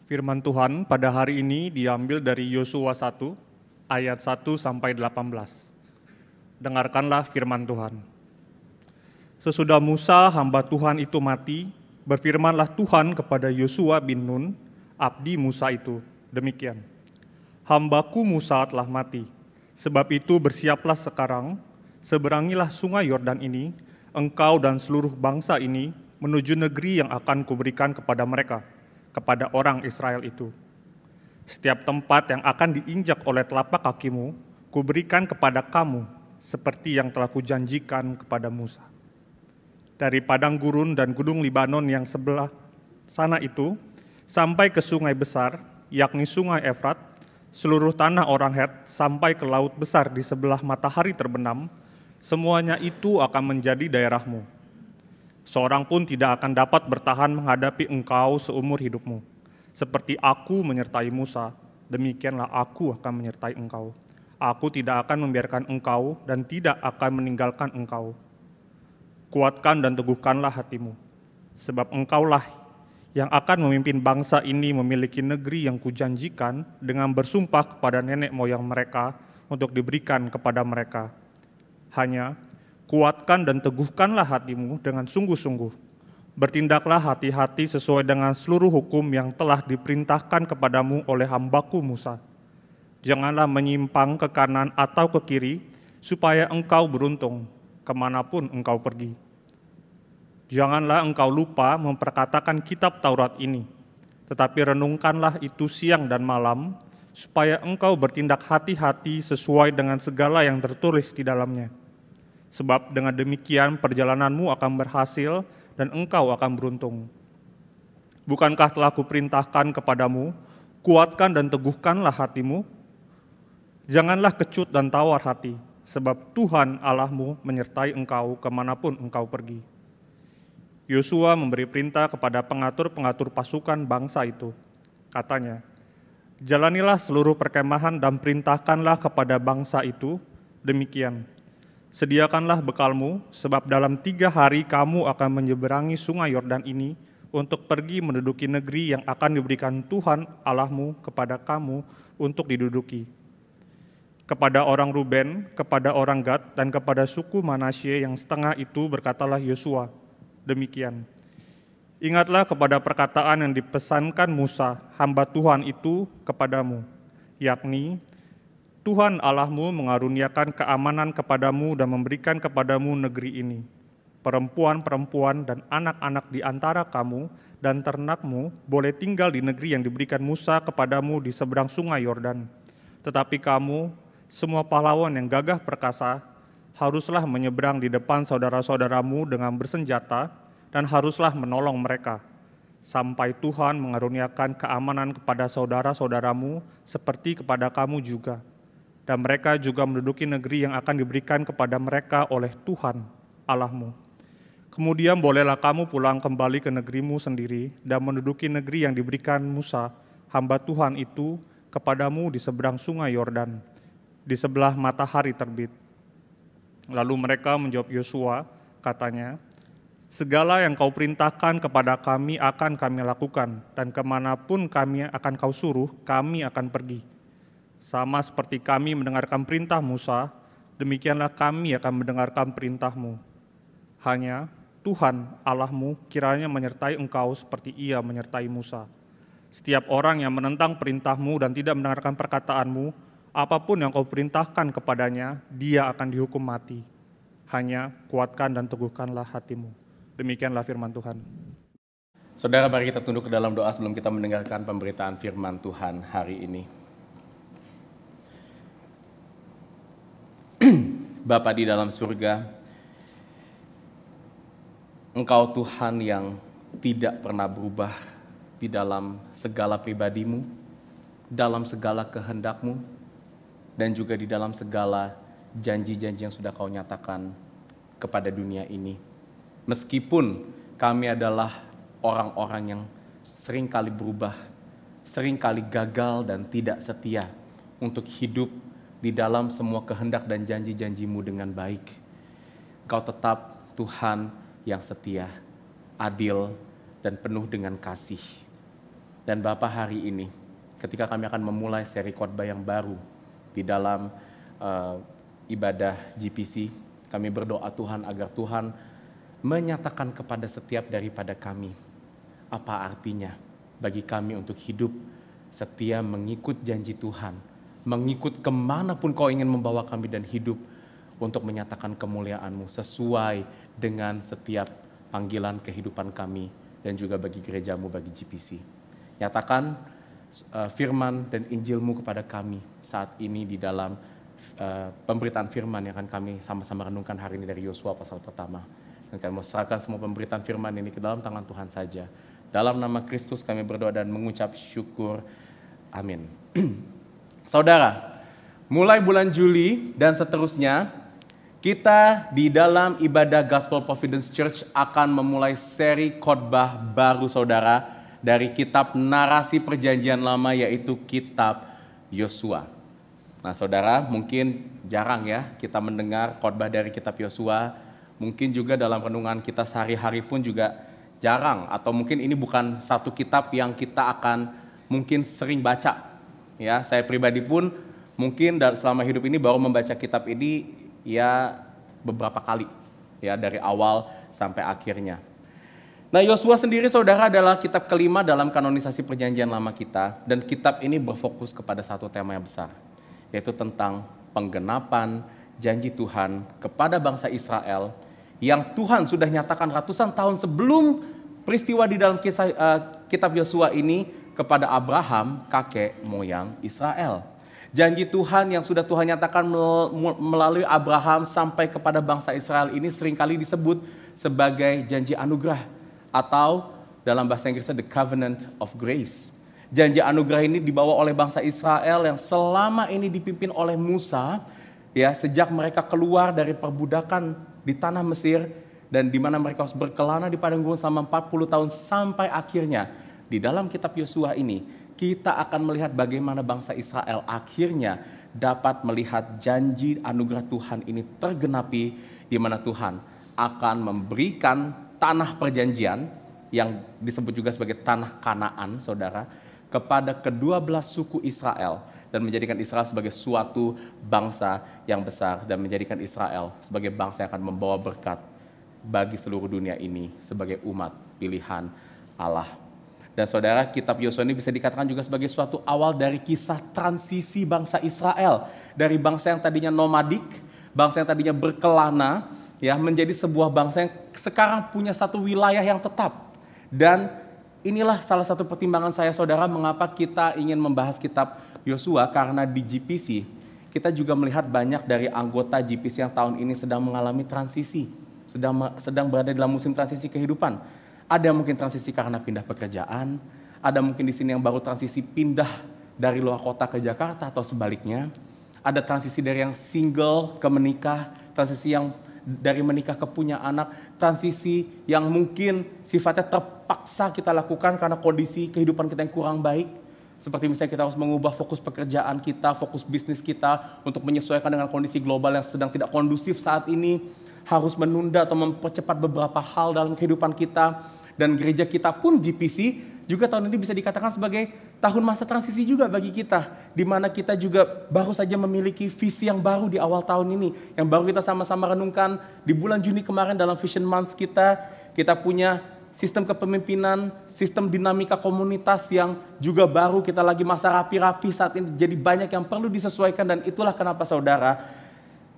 Firman Tuhan pada hari ini diambil dari Yosua 1 ayat 1 sampai 18. Dengarkanlah firman Tuhan. Sesudah Musa hamba Tuhan itu mati, berfirmanlah Tuhan kepada Yosua bin Nun, abdi Musa itu, demikian. Hambaku Musa telah mati, sebab itu bersiaplah sekarang, seberangilah sungai Yordan ini, engkau dan seluruh bangsa ini menuju negeri yang akan kuberikan kepada mereka, kepada orang Israel itu. Setiap tempat yang akan diinjak oleh telapak kakimu, kuberikan kepada kamu, seperti yang telah kujanjikan kepada Musa. Dari padang gurun dan gunung Libanon yang sebelah sana itu, sampai ke sungai besar, yakni sungai Efrat, seluruh tanah orang Het, sampai ke laut besar di sebelah matahari terbenam, semuanya itu akan menjadi daerahmu. Seorang pun tidak akan dapat bertahan menghadapi engkau seumur hidupmu. Seperti aku menyertai Musa, demikianlah aku akan menyertai engkau. Aku tidak akan membiarkan engkau dan tidak akan meninggalkan engkau. Kuatkan dan teguhkanlah hatimu, sebab engkaulah yang akan memimpin bangsa ini memiliki negeri yang kujanjikan dengan bersumpah kepada nenek moyang mereka untuk diberikan kepada mereka. Hanya kuatkan dan teguhkanlah hatimu dengan sungguh-sungguh. Bertindaklah hati-hati sesuai dengan seluruh hukum yang telah diperintahkan kepadamu oleh hambaku Musa. Janganlah menyimpang ke kanan atau ke kiri, supaya engkau beruntung kemanapun engkau pergi. Janganlah engkau lupa memperkatakan kitab Taurat ini, tetapi renungkanlah itu siang dan malam, supaya engkau bertindak hati-hati sesuai dengan segala yang tertulis di dalamnya. Sebab dengan demikian perjalananmu akan berhasil dan engkau akan beruntung. Bukankah telah kuperintahkan kepadamu, kuatkan dan teguhkanlah hatimu? Janganlah kecut dan tawar hati, sebab Tuhan Allahmu menyertai engkau kemanapun engkau pergi. Yosua memberi perintah kepada pengatur-pengatur pasukan bangsa itu. Katanya, jalanilah seluruh perkemahan dan perintahkanlah kepada bangsa itu, demikian. Sediakanlah bekalmu, sebab dalam 3 hari kamu akan menyeberangi sungai Yordan ini untuk pergi menduduki negeri yang akan diberikan Tuhan Allahmu kepada kamu untuk diduduki. Kepada orang Ruben, kepada orang Gad, dan kepada suku Manasye yang setengah itu berkatalah Yosua, demikian. Ingatlah kepada perkataan yang dipesankan Musa, hamba Tuhan itu kepadamu, yakni, Tuhan Allahmu mengaruniakan keamanan kepadamu dan memberikan kepadamu negeri ini. Perempuan-perempuan dan anak-anak di antara kamu dan ternakmu boleh tinggal di negeri yang diberikan Musa kepadamu di seberang sungai Yordan. Tetapi kamu, semua pahlawan yang gagah perkasa, haruslah menyeberang di depan saudara-saudaramu dengan bersenjata dan haruslah menolong mereka, sampai Tuhan mengaruniakan keamanan kepada saudara-saudaramu seperti kepada kamu juga. Dan mereka juga menduduki negeri yang akan diberikan kepada mereka oleh Tuhan Allahmu. Kemudian bolehlah kamu pulang kembali ke negerimu sendiri dan menduduki negeri yang diberikan Musa, hamba Tuhan itu, kepadamu di seberang sungai Yordan, di sebelah matahari terbit. Lalu mereka menjawab Yosua, katanya, segala yang kau perintahkan kepada kami akan kami lakukan, dan kemanapun kami akan kau suruh, kami akan pergi. Sama seperti kami mendengarkan perintah Musa, demikianlah kami akan mendengarkan perintahmu. Hanya Tuhan Allahmu kiranya menyertai engkau seperti ia menyertai Musa. Setiap orang yang menentang perintahmu dan tidak mendengarkan perkataanmu, apapun yang kau perintahkan kepadanya, dia akan dihukum mati. Hanya kuatkan dan teguhkanlah hatimu. Demikianlah firman Tuhan. Saudara, mari kita tunduk ke dalam doa sebelum kita mendengarkan pemberitaan firman Tuhan hari ini. Bapa di dalam surga, Engkau Tuhan yang tidak pernah berubah di dalam segala pribadimu, dalam segala kehendakmu, dan juga di dalam segala janji-janji yang sudah Kau nyatakan kepada dunia ini. Meskipun kami adalah orang-orang yang seringkali berubah, seringkali gagal dan tidak setia untuk hidup di dalam semua kehendak dan janji-janji-Mu dengan baik. Engkau tetap Tuhan yang setia, adil, dan penuh dengan kasih. Dan Bapa, hari ini ketika kami akan memulai seri khotbah yang baru di dalam ibadah GPC, kami berdoa Tuhan agar Tuhan menyatakan kepada setiap daripada kami apa artinya bagi kami untuk hidup setia mengikut janji Tuhan, mengikut kemanapun Kau ingin membawa kami dan hidup untuk menyatakan kemuliaan-Mu sesuai dengan setiap panggilan kehidupan kami dan juga bagi gereja-Mu, bagi GPC. Nyatakan firman dan Injil-Mu kepada kami saat ini di dalam pemberitaan firman yang akan kami sama-sama renungkan hari ini dari Yosua pasal pertama. Dan kami mau serahkan semua pemberitaan firman ini ke dalam tangan Tuhan saja. Dalam nama Kristus kami berdoa dan mengucap syukur. Amin. Saudara, mulai bulan Juli dan seterusnya, kita di dalam ibadah Gospel Providence Church akan memulai seri khotbah baru saudara dari kitab narasi perjanjian lama yaitu kitab Yosua. Nah saudara, mungkin jarang ya kita mendengar khotbah dari kitab Yosua. Mungkin juga dalam renungan kita sehari-hari pun juga jarang. Atau mungkin ini bukan satu kitab yang kita akan mungkin sering baca. Ya, saya pribadi pun mungkin selama hidup ini baru membaca kitab ini ya beberapa kali. Ya, dari awal sampai akhirnya. Nah Yosua sendiri saudara adalah kitab kelima dalam kanonisasi perjanjian lama kita. Dan kitab ini berfokus kepada satu tema yang besar. Yaitu tentang penggenapan janji Tuhan kepada bangsa Israel. Yang Tuhan sudah nyatakan ratusan tahun sebelum peristiwa di dalam kitab Yosua ini kepada Abraham, kakek moyang Israel. Janji Tuhan yang sudah Tuhan nyatakan melalui Abraham sampai kepada bangsa Israel ini seringkali disebut sebagai janji anugerah. Atau dalam bahasa Inggrisnya the covenant of grace. Janji anugerah ini dibawa oleh bangsa Israel yang selama ini dipimpin oleh Musa. Ya, sejak mereka keluar dari perbudakan di tanah Mesir. Dan di mana mereka harus berkelana di padang gurun selama 40 tahun sampai akhirnya. Di dalam kitab Yosua ini kita akan melihat bagaimana bangsa Israel akhirnya dapat melihat janji anugerah Tuhan ini tergenapi di mana Tuhan akan memberikan tanah perjanjian yang disebut juga sebagai tanah Kanaan, saudara, kepada kedua belas suku Israel dan menjadikan Israel sebagai suatu bangsa yang besar dan menjadikan Israel sebagai bangsa yang akan membawa berkat bagi seluruh dunia ini sebagai umat pilihan Allah. Dan saudara, kitab Yosua ini bisa dikatakan juga sebagai suatu awal dari kisah transisi bangsa Israel. Dari bangsa yang tadinya nomadik, bangsa yang tadinya berkelana, ya menjadi sebuah bangsa yang sekarang punya satu wilayah yang tetap. Dan inilah salah satu pertimbangan saya saudara mengapa kita ingin membahas kitab Yosua, karena di GPC kita juga melihat banyak dari anggota GPC yang tahun ini sedang mengalami transisi, sedang berada dalam musim transisi kehidupan. Ada mungkin transisi karena pindah pekerjaan, ada mungkin di sini yang baru transisi pindah dari luar kota ke Jakarta atau sebaliknya. Ada transisi dari yang single ke menikah, transisi yang dari menikah ke punya anak, transisi yang mungkin sifatnya terpaksa kita lakukan karena kondisi kehidupan kita yang kurang baik. Seperti misalnya kita harus mengubah fokus pekerjaan kita, fokus bisnis kita untuk menyesuaikan dengan kondisi global yang sedang tidak kondusif saat ini. Harus menunda atau mempercepat beberapa hal dalam kehidupan kita. Dan gereja kita pun GPC juga tahun ini bisa dikatakan sebagai tahun masa transisi juga bagi kita. Di mana kita juga baru saja memiliki visi yang baru di awal tahun ini. Yang baru kita sama-sama renungkan di bulan Juni kemarin dalam Vision Month kita. Kita punya sistem kepemimpinan, sistem dinamika komunitas yang juga baru, kita lagi masa rapi-rapi saat ini. Jadi banyak yang perlu disesuaikan dan itulah kenapa saudara,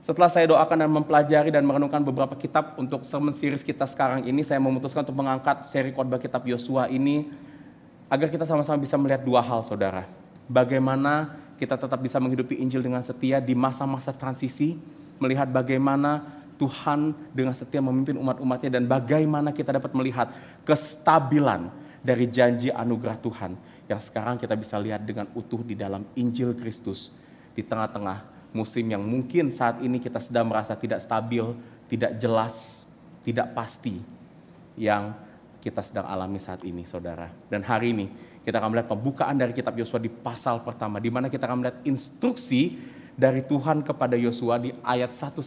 setelah saya doakan dan mempelajari dan merenungkan beberapa kitab untuk sermon series kita sekarang ini, saya memutuskan untuk mengangkat seri khotbah kitab Yosua ini agar kita sama-sama bisa melihat dua hal, saudara. Bagaimana kita tetap bisa menghidupi Injil dengan setia di masa-masa transisi, melihat bagaimana Tuhan dengan setia memimpin umat-umatnya dan bagaimana kita dapat melihat kestabilan dari janji anugerah Tuhan yang sekarang kita bisa lihat dengan utuh di dalam Injil Kristus di tengah-tengah musim yang mungkin saat ini kita sedang merasa tidak stabil, tidak jelas, tidak pasti yang kita sedang alami saat ini, saudara. Dan hari ini kita akan melihat pembukaan dari kitab Yosua di pasal pertama, di mana kita akan melihat instruksi dari Tuhan kepada Yosua di ayat 1-9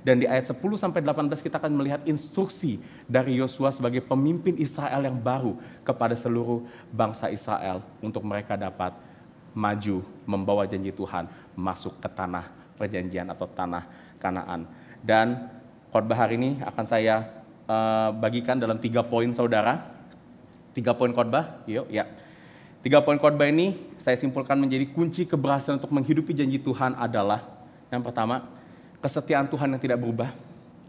dan di ayat 10-18 kita akan melihat instruksi dari Yosua sebagai pemimpin Israel yang baru kepada seluruh bangsa Israel untuk mereka dapat maju membawa janji Tuhan masuk ke tanah perjanjian atau tanah Kanaan. Dan khotbah hari ini akan saya bagikan dalam 3 poin saudara. 3 poin khotbah, yuk ya. 3 poin khotbah ini saya simpulkan menjadi kunci keberhasilan untuk menghidupi janji Tuhan adalah yang pertama, kesetiaan Tuhan yang tidak berubah.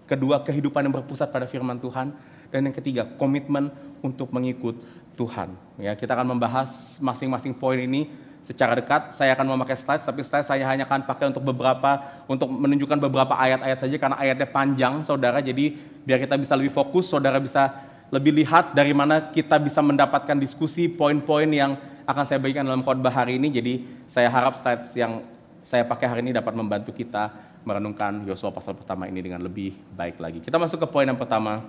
Kedua, kehidupan yang berpusat pada firman Tuhan. Dan yang ketiga, komitmen untuk mengikut Tuhan. Ya, kita akan membahas masing-masing poin ini secara dekat. Saya akan memakai slide, tapi slide saya hanya akan pakai untuk menunjukkan beberapa ayat-ayat saja karena ayatnya panjang, saudara. Jadi biar kita bisa lebih fokus, saudara bisa lebih lihat dari mana kita bisa mendapatkan diskusi poin-poin yang akan saya bagikan dalam khotbah hari ini. Jadi saya harap slide yang saya pakai hari ini dapat membantu kita merenungkan Yosua pasal pertama ini dengan lebih baik lagi. Kita masuk ke poin yang pertama,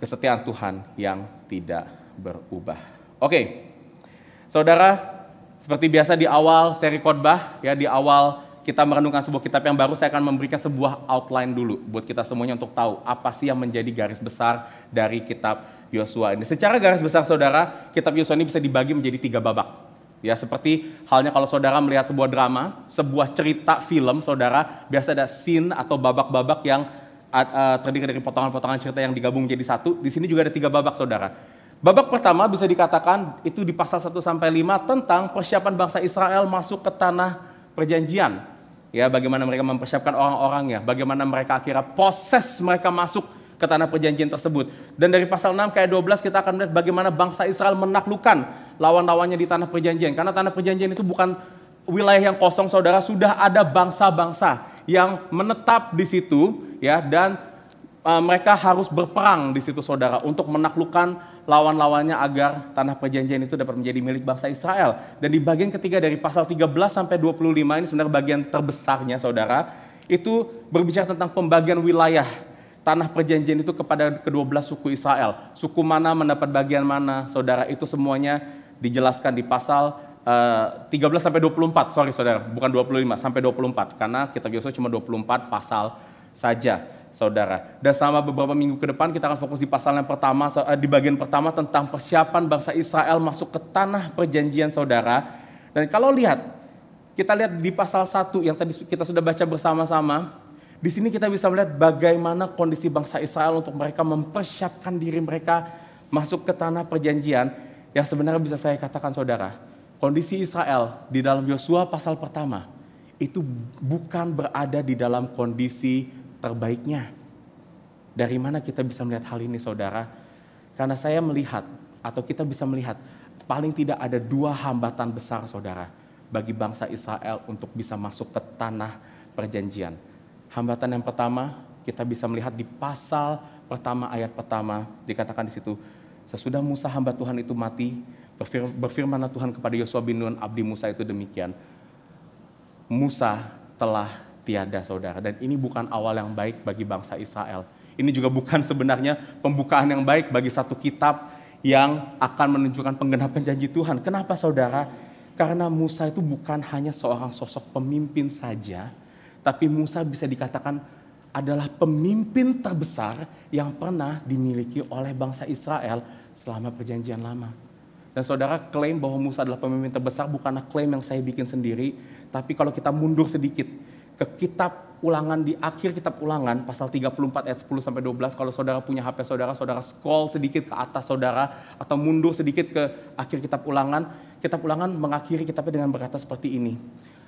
kesetiaan Tuhan yang tidak berubah. Oke, saudara, seperti biasa di awal seri khotbah, ya di awal kita merenungkan sebuah kitab yang baru, saya akan memberikan sebuah outline dulu buat kita semuanya untuk tahu apa sih yang menjadi garis besar dari kitab Yosua ini. Secara garis besar saudara, kitab Yosua ini bisa dibagi menjadi 3 babak. Ya, seperti halnya kalau saudara melihat sebuah drama, sebuah cerita film, saudara, biasa ada scene atau babak-babak yang terdiri dari potongan-potongan cerita yang digabung menjadi satu. Di sini juga ada 3 babak saudara. Babak pertama bisa dikatakan itu di pasal 1-5 tentang persiapan bangsa Israel masuk ke tanah perjanjian. Ya, bagaimana mereka mempersiapkan orang-orangnya, bagaimana mereka akhirnya proses mereka masuk ke tanah perjanjian tersebut. Dan dari pasal 6 ke ayat 12 kita akan melihat bagaimana bangsa Israel menaklukkan lawan-lawannya di tanah perjanjian. Karena tanah perjanjian itu bukan wilayah yang kosong saudara, sudah ada bangsa-bangsa yang menetap di situ, ya, dan mereka harus berperang di situ saudara untuk menaklukkan lawan-lawannya agar tanah perjanjian itu dapat menjadi milik bangsa Israel. Dan di bagian ketiga dari pasal 13 sampai 25 ini sebenarnya bagian terbesarnya saudara, itu berbicara tentang pembagian wilayah tanah perjanjian itu kepada ke-12 suku Israel. Suku mana mendapat bagian mana saudara, itu semuanya dijelaskan di pasal 13 sampai 24, sorry saudara, bukan 25 sampai 24 karena kitab Yosua cuma 24 pasal saja saudara. Dan selama beberapa minggu ke depan kita akan fokus di pasal yang pertama, di bagian pertama tentang persiapan bangsa Israel masuk ke tanah perjanjian saudara. Dan kalau kita lihat di pasal 1 yang tadi kita sudah baca bersama-sama, di sini kita bisa melihat bagaimana kondisi bangsa Israel untuk mereka mempersiapkan diri mereka masuk ke tanah perjanjian. Yang sebenarnya bisa saya katakan saudara, kondisi Israel di dalam Yosua pasal pertama itu bukan berada di dalam kondisi terbaiknya. Dari mana kita bisa melihat hal ini saudara? Karena saya melihat atau kita bisa melihat paling tidak ada 2 hambatan besar saudara bagi bangsa Israel untuk bisa masuk ke tanah perjanjian. Hambatan yang pertama kita bisa melihat di pasal pertama ayat pertama, dikatakan di situ, sesudah Musa hamba Tuhan itu mati, berfirmanlah Tuhan kepada Yosua bin Nun abdi Musa itu demikian, Musa telah tiada saudara. Dan ini bukan awal yang baik bagi bangsa Israel. Ini juga bukan sebenarnya pembukaan yang baik bagi satu kitab yang akan menunjukkan penggenapan janji Tuhan. Kenapa saudara? Karena Musa itu bukan hanya seorang sosok pemimpin saja, tapi Musa bisa dikatakan adalah pemimpin terbesar yang pernah dimiliki oleh bangsa Israel selama perjanjian lama. Dan saudara, klaim bahwa Musa adalah pemimpin terbesar bukanlah klaim yang saya bikin sendiri, tapi kalau kita mundur sedikit ke kitab Ulangan, di akhir kitab Ulangan pasal 34 ayat 10 sampai 12, kalau saudara punya HP saudara scroll sedikit ke atas saudara atau mundur sedikit ke akhir kitab Ulangan mengakhiri kitabnya dengan berkata seperti ini.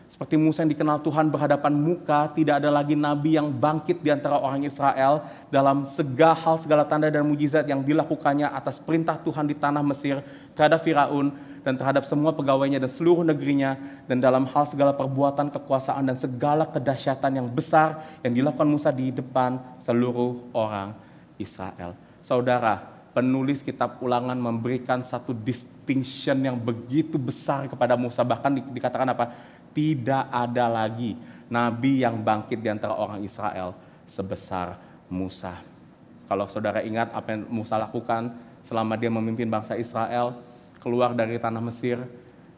Seperti Musa yang dikenal Tuhan berhadapan muka, tidak ada lagi nabi yang bangkit di antara orang Israel dalam segala tanda dan mujizat yang dilakukannya atas perintah Tuhan di tanah Mesir terhadap Firaun dan terhadap semua pegawainya dan seluruh negerinya, dan dalam hal segala perbuatan kekuasaan dan segala kedahsyatan yang besar yang dilakukan Musa di depan seluruh orang Israel. Saudara, penulis kitab Ulangan memberikan satu distinction yang begitu besar kepada Musa, bahkan dikatakan apa? Tidak ada lagi nabi yang bangkit di antara orang Israel sebesar Musa. Kalau saudara ingat apa yang Musa lakukan selama dia memimpin bangsa Israel keluar dari tanah Mesir,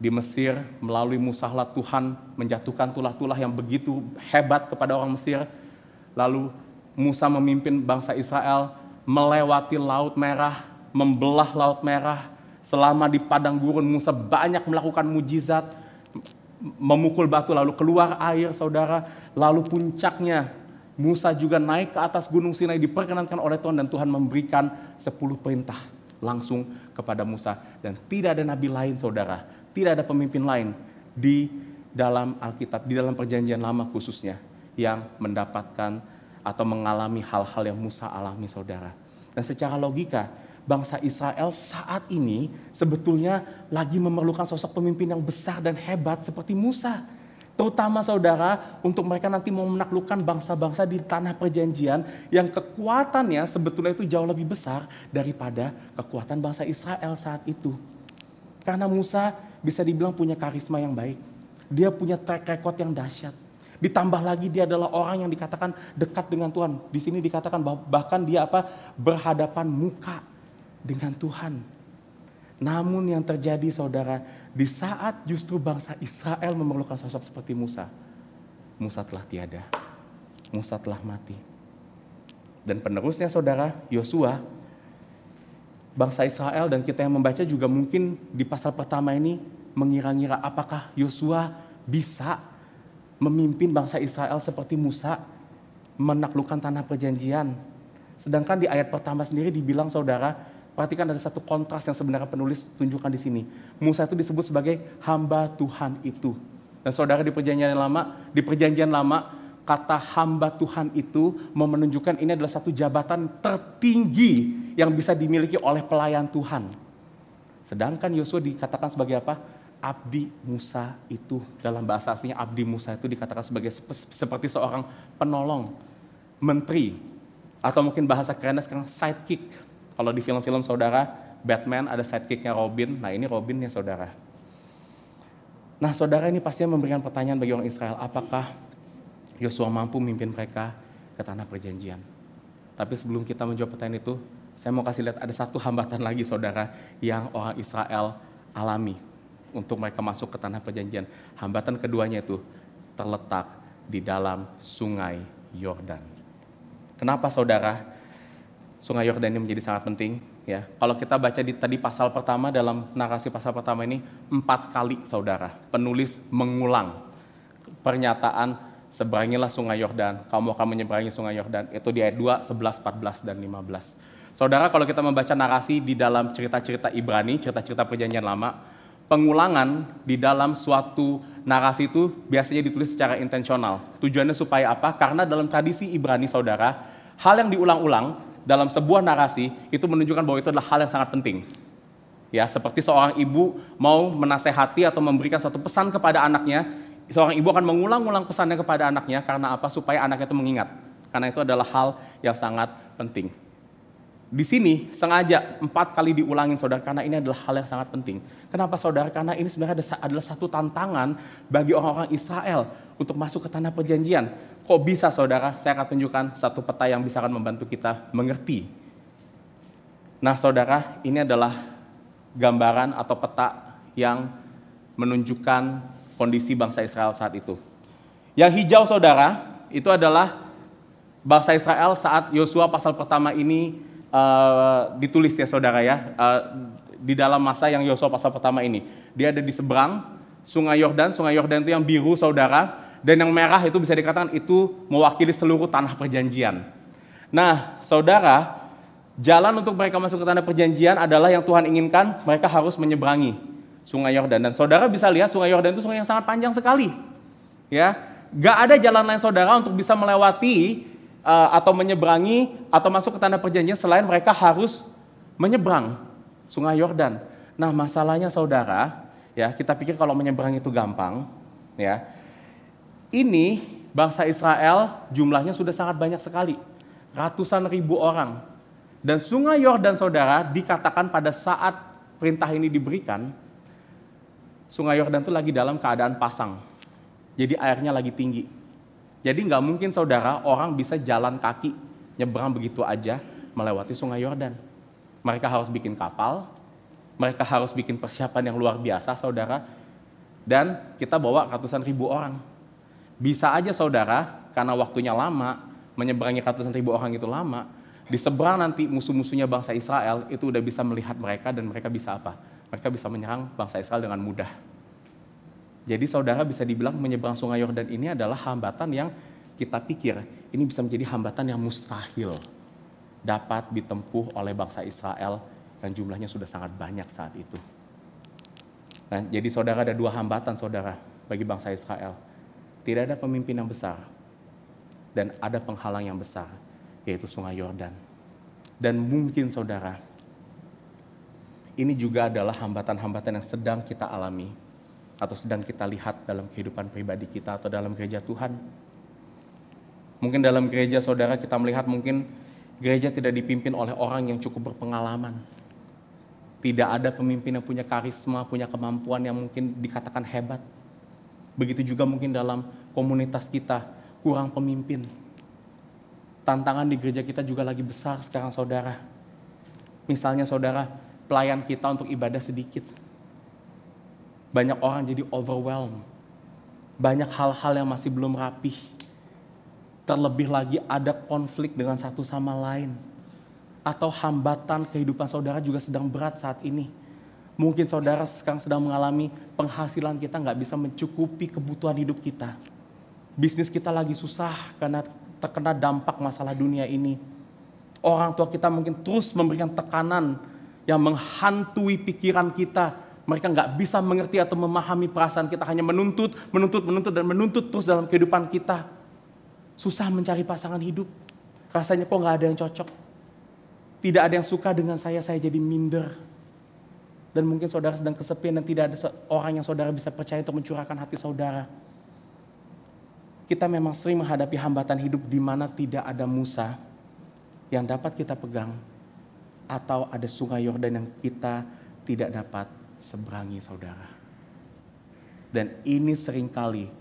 Di Mesir, melalui Musa Tuhan menjatuhkan tulah-tulah yang begitu hebat kepada orang Mesir. Lalu Musa memimpin bangsa Israel melewati Laut Merah, membelah Laut Merah. Selama di padang gurun Musa banyak melakukan mujizat, memukul batu lalu keluar air, saudara. Lalu puncaknya Musa juga naik ke atas gunung Sinai, diperkenankan oleh Tuhan, dan Tuhan memberikan 10 perintah langsung kepada Musa. Dan tidak ada nabi lain, saudara, tidak ada pemimpin lain di dalam Alkitab, di dalam perjanjian lama khususnya, yang mendapatkan atau mengalami hal-hal yang Musa alami, saudara. Dan secara logika, bangsa Israel saat ini sebetulnya lagi memerlukan sosok pemimpin yang besar dan hebat seperti Musa. Terutama, saudara, untuk mereka nanti mau menaklukkan bangsa-bangsa di tanah perjanjian yang kekuatannya sebetulnya itu jauh lebih besar daripada kekuatan bangsa Israel saat itu. Karena Musa bisa dibilang punya karisma yang baik. Dia punya track record yang dahsyat. Ditambah lagi dia adalah orang yang dikatakan dekat dengan Tuhan. Di sini dikatakan bahkan dia berhadapan muka dengan Tuhan. Namun yang terjadi, saudara, di saat justru bangsa Israel memerlukan sosok seperti Musa, Musa telah tiada. Musa telah mati. Dan penerusnya, saudara, Yosua, bangsa Israel dan kita yang membaca juga mungkin di pasal pertama ini mengira-ngira apakah Yosua bisa memimpin bangsa Israel seperti Musa menaklukkan tanah perjanjian. Sedangkan di ayat pertama sendiri dibilang, saudara, perhatikan ada satu kontras yang sebenarnya penulis tunjukkan di sini. Musa itu disebut sebagai hamba Tuhan itu. Dan saudara, di perjanjian lama, kata hamba Tuhan itu mau menunjukkan ini adalah satu jabatan tertinggi yang bisa dimiliki oleh pelayan Tuhan. Sedangkan Yosua dikatakan sebagai apa? Abdi Musa itu. Dalam bahasa aslinya abdi Musa itu dikatakan sebagai seperti seorang penolong, menteri, atau mungkin bahasa kerennya sekarang sidekick. Kalau di film-film, saudara, Batman ada sidekicknya Robin, nah ini Robinnya, saudara. Nah, saudara, ini pastinya memberikan pertanyaan bagi orang Israel, apakah Yosua mampu memimpin mereka ke tanah perjanjian? Tapi sebelum kita menjawab pertanyaan itu, saya mau kasih lihat ada satu hambatan lagi, saudara, yang orang Israel alami untuk mereka masuk ke tanah perjanjian. Hambatan keduanya itu terletak di dalam sungai Yordan. Kenapa, saudara? Sungai Yordan ini menjadi sangat penting, ya. Kalau kita baca tadi pasal pertama, dalam narasi pasal pertama ini 4 kali, saudara, penulis mengulang pernyataan seberangilah sungai Yordan, kamu akan menyeberangi sungai Yordan. Itu di ayat 2, 11, 14 dan 15. Saudara, kalau kita membaca narasi di dalam cerita-cerita Ibrani, cerita-cerita perjanjian lama, pengulangan di dalam suatu narasi itu biasanya ditulis secara intensional. Tujuannya supaya apa? Karena dalam tradisi Ibrani, saudara, hal yang diulang-ulang dalam sebuah narasi itu menunjukkan bahwa itu adalah hal yang sangat penting. Ya, seperti seorang ibu mau menasehati atau memberikan suatu pesan kepada anaknya, seorang ibu akan mengulang-ulang pesannya kepada anaknya karena apa? Supaya anaknya itu mengingat. Karena itu adalah hal yang sangat penting. Di sini sengaja 4 kali diulangin, saudara, karena ini adalah hal yang sangat penting. Kenapa, saudara? Karena ini sebenarnya adalah satu tantangan bagi orang-orang Israel untuk masuk ke tanah perjanjian. Kok bisa, saudara? Saya akan tunjukkan satu peta yang bisa akan membantu kita mengerti. Nah, saudara, ini adalah gambaran atau peta yang menunjukkan kondisi bangsa Israel saat itu. Yang hijau, saudara, itu adalah bangsa Israel saat Yosua pasal pertama ini ditulis, ya, saudara, ya, di dalam masa yang Yosua pasal pertama ini. Dia ada di seberang sungai Yordan. Sungai Yordan itu yang biru, saudara. Dan yang merah itu bisa dikatakan itu mewakili seluruh tanah perjanjian. Nah, saudara, jalan untuk mereka masuk ke tanah perjanjian adalah yang Tuhan inginkan, mereka harus menyeberangi sungai Yordan. Dan saudara bisa lihat sungai Yordan itu sungai yang sangat panjang sekali. Ya, gak ada jalan lain, saudara, untuk bisa melewati atau menyeberangi atau masuk ke tanah perjanjian selain mereka harus menyeberang sungai Yordan. Nah, masalahnya, saudara, ya, kita pikir kalau menyeberang itu gampang, ya. Ini bangsa Israel jumlahnya sudah sangat banyak sekali, ratusan ribu orang. Dan sungai Yordan, saudara, dikatakan pada saat perintah ini diberikan, sungai Yordan itu lagi dalam keadaan pasang. Jadi airnya lagi tinggi. Jadi nggak mungkin, saudara, orang bisa jalan kaki nyebrang begitu aja melewati sungai Yordan. Mereka harus bikin kapal, mereka harus bikin persiapan yang luar biasa, saudara. dan kita bawa ratusan ribu orang. Bisa aja saudara, karena waktunya lama, menyeberangi ratusan ribu orang itu lama, di seberang nanti musuh-musuhnya bangsa Israel itu udah bisa melihat mereka dan mereka bisa apa? Mereka bisa menyerang bangsa Israel dengan mudah. Jadi saudara bisa dibilang menyeberang sungai Yordan ini adalah hambatan yang kita pikir ini bisa menjadi hambatan yang mustahil dapat ditempuh oleh bangsa Israel dan jumlahnya sudah sangat banyak saat itu. Nah, jadi saudara ada dua hambatan saudara bagi bangsa Israel. Tidak ada pemimpin yang besar dan ada penghalang yang besar, yaitu sungai Yordan. Dan mungkin saudara, ini juga adalah hambatan-hambatan yang sedang kita alami atau sedang kita lihat dalam kehidupan pribadi kita atau dalam gereja Tuhan. Mungkin dalam gereja saudara kita melihat mungkin gereja tidak dipimpin oleh orang yang cukup berpengalaman. Tidak ada pemimpin yang punya karisma, punya kemampuan yang mungkin dikatakan hebat. Begitu juga mungkin dalam komunitas kita, kurang pemimpin. Tantangan di gereja kita juga lagi besar sekarang saudara. Misalnya saudara, pelayan kita untuk ibadah sedikit. Banyak orang jadi overwhelmed. Banyak hal-hal yang masih belum rapih. Terlebih lagi ada konflik dengan satu sama lain. Atau hambatan kehidupan saudara juga sedang berat saat ini. Mungkin saudara sekarang sedang mengalami penghasilan kita nggak bisa mencukupi kebutuhan hidup kita. Bisnis kita lagi susah karena terkena dampak masalah dunia ini. Orang tua kita mungkin terus memberikan tekanan yang menghantui pikiran kita. Mereka nggak bisa mengerti atau memahami perasaan kita, hanya menuntut terus dalam kehidupan kita. Susah mencari pasangan hidup. Rasanya kok nggak ada yang cocok. Tidak ada yang suka dengan saya jadi minder. Dan mungkin saudara sedang kesepian dan tidak ada orang yang saudara bisa percaya untuk mencurahkan hati saudara. Kita memang sering menghadapi hambatan hidup di mana tidak ada Musa yang dapat kita pegang. Atau ada sungai Yordan yang kita tidak dapat seberangi saudara. Dan ini seringkali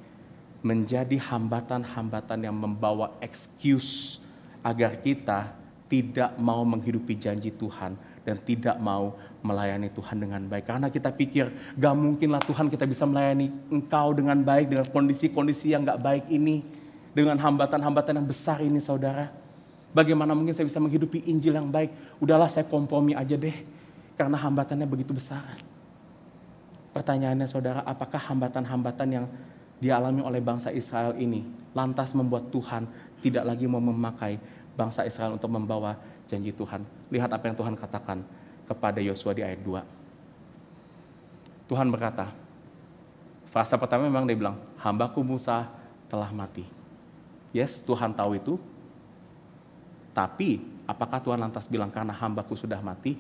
menjadi hambatan-hambatan yang membawa excuse agar kita tidak mau menghidupi janji Tuhan dan tidak mau melayani Tuhan dengan baik. Karena kita pikir gak mungkinlah Tuhan kita bisa melayani Engkau dengan baik dengan kondisi-kondisi yang gak baik ini. Dengan hambatan-hambatan yang besar ini saudara. Bagaimana mungkin saya bisa menghidupi Injil yang baik? Udahlah saya kompromi aja deh karena hambatannya begitu besar. Pertanyaannya saudara, apakah hambatan-hambatan yang dialami oleh bangsa Israel ini lantas membuat Tuhan tidak lagi mau memakai bangsa Israel untuk membawa janji Tuhan? Lihat apa yang Tuhan katakan kepada Yosua di ayat 2. Tuhan berkata, frasa pertama memang dia bilang, hambaku Musa telah mati. Yes, Tuhan tahu itu. Tapi apakah Tuhan lantas bilang karena hambaku sudah mati,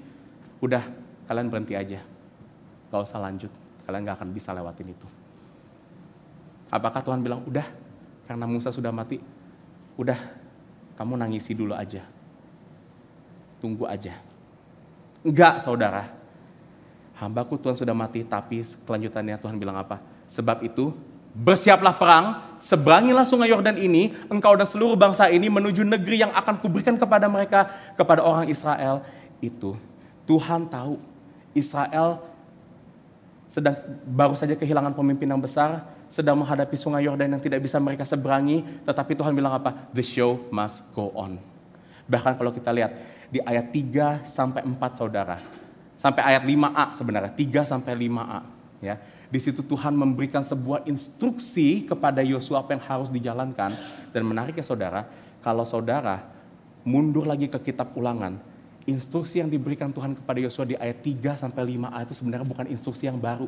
udah kalian berhenti aja. Gak usah lanjut, kalian gak akan bisa lewatin itu. Apakah Tuhan bilang, udah karena Musa sudah mati, udah kamu nangisi dulu aja. Tunggu aja. Enggak saudara. Hambaku Tuhan sudah mati, tapi kelanjutannya Tuhan bilang apa? Sebab itu bersiaplah perang, seberangilah sungai Yordan ini, engkau dan seluruh bangsa ini menuju negeri yang akan kuberikan kepada mereka, kepada orang Israel itu. Tuhan tahu Israel sedang baru saja kehilangan pemimpin yang besar, sedang menghadapi sungai Yordan yang tidak bisa mereka seberangi, tetapi Tuhan bilang apa? The show must go on. Bahkan kalau kita lihat di ayat 3 sampai 4 saudara, sampai ayat 5a sebenarnya, 3 sampai 5a ya. Di situ Tuhan memberikan sebuah instruksi kepada Yosua apa yang harus dijalankan. Dan menariknya saudara, kalau saudara mundur lagi ke kitab Ulangan, instruksi yang diberikan Tuhan kepada Yosua di ayat 3 sampai 5a itu sebenarnya bukan instruksi yang baru.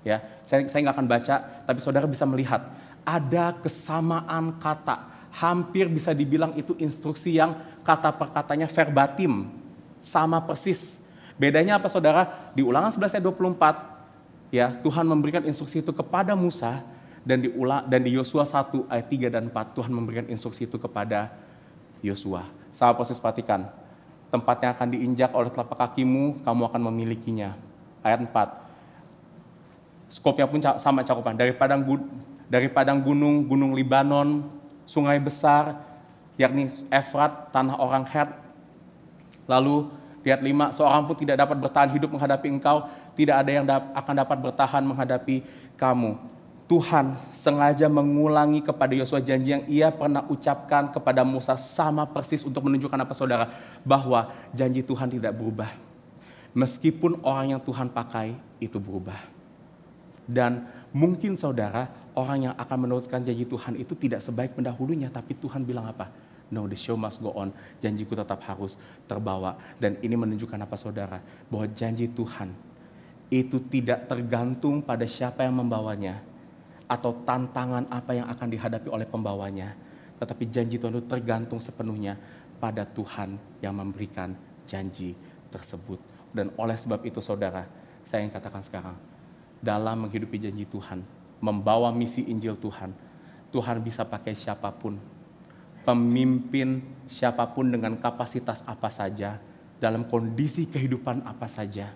Ya, saya nggak akan baca, tapi saudara bisa melihat ada kesamaan kata. Hampir bisa dibilang itu instruksi yang kata per katanya verbatim, sama persis. Bedanya apa saudara? Di Ulangan 11 ayat 24, ya, Tuhan memberikan instruksi itu kepada Musa, dan di Yosua 1 ayat 3 dan 4 Tuhan memberikan instruksi itu kepada Yosua. Sama persis, perhatikan. Tempat yang akan diinjak oleh telapak kakimu, kamu akan memilikinya. Ayat 4. Skopnya pun sama cakupan. Dari padang gunung Libanon, sungai besar, yakni Efrat, tanah orang Het, lalu Lihat 5, seorang pun tidak dapat bertahan hidup menghadapi engkau, tidak ada yang akan dapat bertahan menghadapi kamu. Tuhan sengaja mengulangi kepada Yosua janji yang ia pernah ucapkan kepada Musa sama persis untuk menunjukkan apa saudara? Bahwa janji Tuhan tidak berubah. Meskipun orang yang Tuhan pakai itu berubah. Dan mungkin saudara, orang yang akan meneruskan janji Tuhan itu tidak sebaik pendahulunya, tapi Tuhan bilang apa? No, the show must go on. Janjiku tetap harus terbawa. Dan ini menunjukkan apa saudara? Bahwa janji Tuhan itu tidak tergantung pada siapa yang membawanya atau tantangan apa yang akan dihadapi oleh pembawanya. Tetapi janji Tuhan itu tergantung sepenuhnya pada Tuhan yang memberikan janji tersebut. Dan oleh sebab itu saudara, saya ingin katakan sekarang, dalam menghidupi janji Tuhan, membawa misi Injil Tuhan, Tuhan bisa pakai siapapun, pemimpin siapapun dengan kapasitas apa saja, dalam kondisi kehidupan apa saja,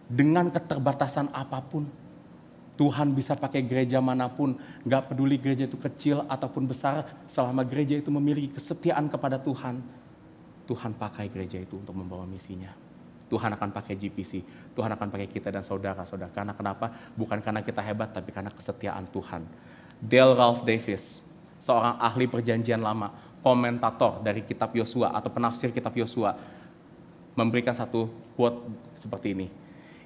dengan keterbatasan apapun. Tuhan bisa pakai gereja manapun, gak peduli gereja itu kecil ataupun besar, selama gereja itu memiliki kesetiaan kepada Tuhan, Tuhan pakai gereja itu untuk membawa misinya. Tuhan akan pakai GPC, Tuhan akan pakai kita dan saudara-saudara. Karena kenapa? Bukan karena kita hebat, tapi karena kesetiaan Tuhan. Dale Ralph Davis, seorang ahli perjanjian lama, komentator dari kitab Yosua atau penafsir kitab Yosua, memberikan satu quote seperti ini.